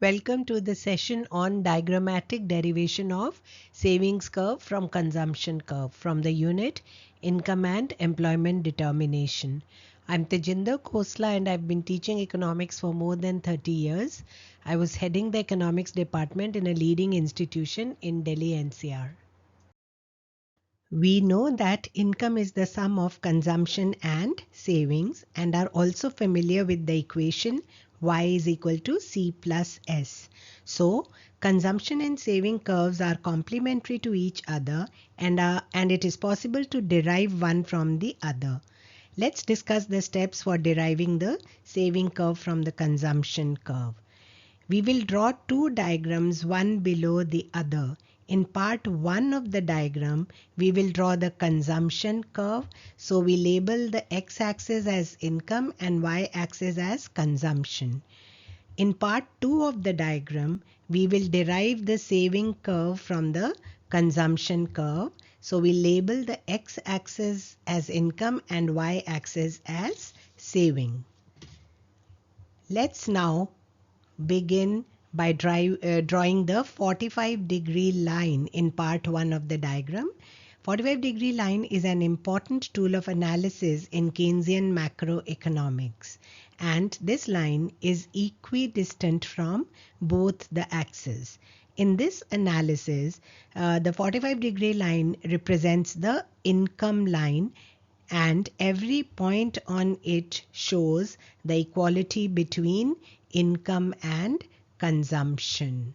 Welcome to the session on diagrammatic derivation of savings curve from consumption curve from the unit Income and Employment Determination. I'm Tejinder Khosla and I've been teaching economics for more than 30 years. I was heading the economics department in a leading institution in Delhi NCR. We know that income is the sum of consumption and savings and are also familiar with the equation y is equal to c plus s. So consumption and saving curves are complementary to each other and it is possible to derive one from the other. Let's discuss the steps for deriving the saving curve from the consumption curve. We will draw two diagrams one below the other. In part 1 of the diagram, we will draw the consumption curve. So we label the x-axis as income and y-axis as consumption. In part 2 of the diagram, we will derive the saving curve from the consumption curve. So we label the x-axis as income and y-axis as saving. Let's now begin by drawing the 45-degree line in part 1 of the diagram. 45-degree line is an important tool of analysis in Keynesian macroeconomics, and this line is equidistant from both the axes. In this analysis, the 45-degree line represents the income line and every point on it shows the equality between income and consumption.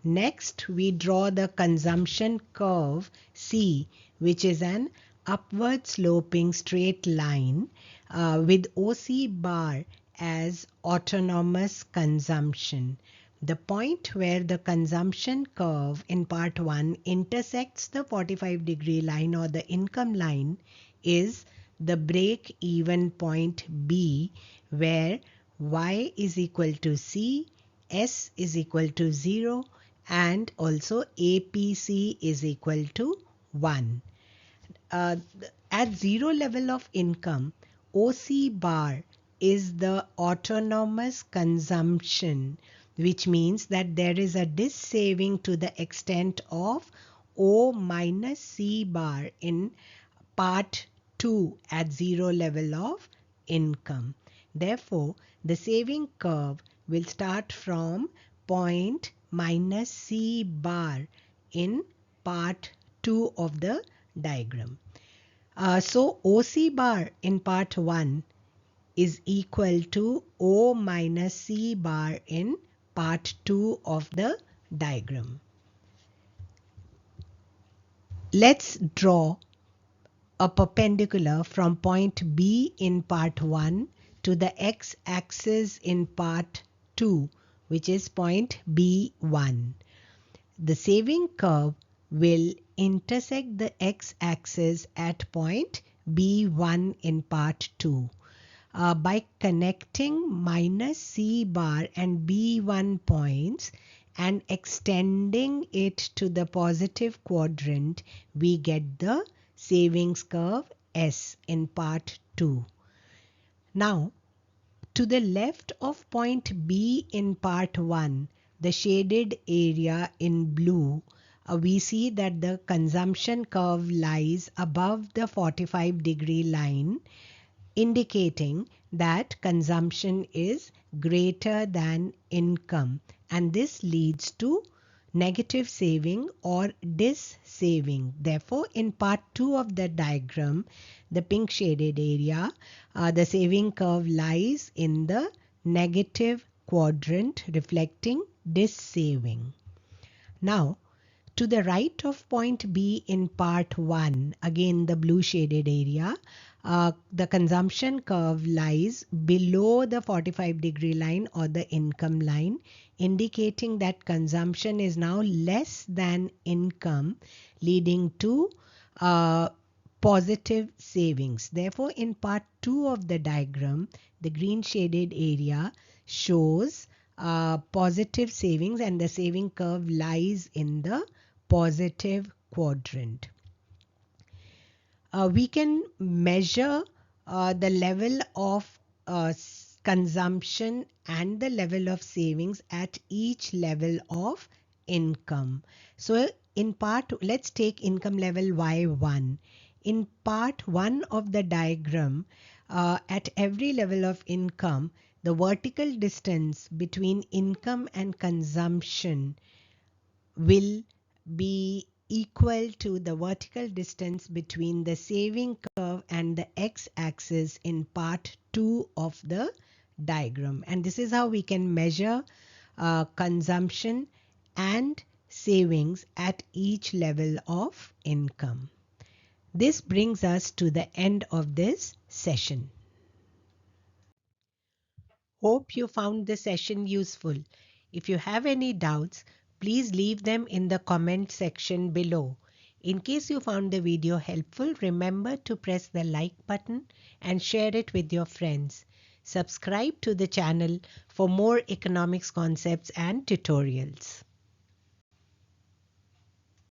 Next, we draw the consumption curve C, which is an upward sloping straight line with OC bar as autonomous consumption. The point where the consumption curve in part 1 intersects the 45-degree line or the income line is the break-even point B, where y is equal to c, s is equal to 0, and also APC is equal to 1. At 0 level of income, OC bar is the autonomous consumption, which means that there is a dis-saving to the extent of O minus C bar in part 2 at 0 level of income. Therefore, the saving curve will start from point minus C bar in part 2 of the diagram. So OC bar in part 1 is equal to O minus C bar in part 2 of the diagram. Let's draw a perpendicular from point B in part 1 to the x-axis in part 2, which is point B1. The saving curve will intersect the x-axis at point B1 in part 2. By connecting minus C bar and B1 points and extending it to the positive quadrant, we get the savings curve S in part 2. Now, to the left of point B in part 1, the shaded area in blue, we see that the consumption curve lies above the 45-degree line, indicating that consumption is greater than income, and this leads to negative saving or dis-saving. Therefore, in part 2 of the diagram, the pink shaded area, the saving curve lies in the negative quadrant, reflecting dis-saving. Now, to the right of point B in part 1, again the blue shaded area, the consumption curve lies below the 45-degree line or the income line, indicating that consumption is now less than income, leading to positive savings. Therefore, in part 2 of the diagram, the green shaded area shows positive savings and the saving curve lies in the positive quadrant. We can measure the level of consumption and the level of savings at each level of income. So in let's take income level Y1. In part 1 of the diagram, at every level of income, the vertical distance between income and consumption will be equal to the vertical distance between the saving curve and the x-axis in part 2 of the diagram. And this is how we can measure consumption and savings at each level of income. This brings us to the end of this session. Hope you found the session useful. If you have any doubts, please leave them in the comment section below. In case you found the video helpful, remember to press the like button and share it with your friends. Subscribe to the channel for more economics concepts and tutorials.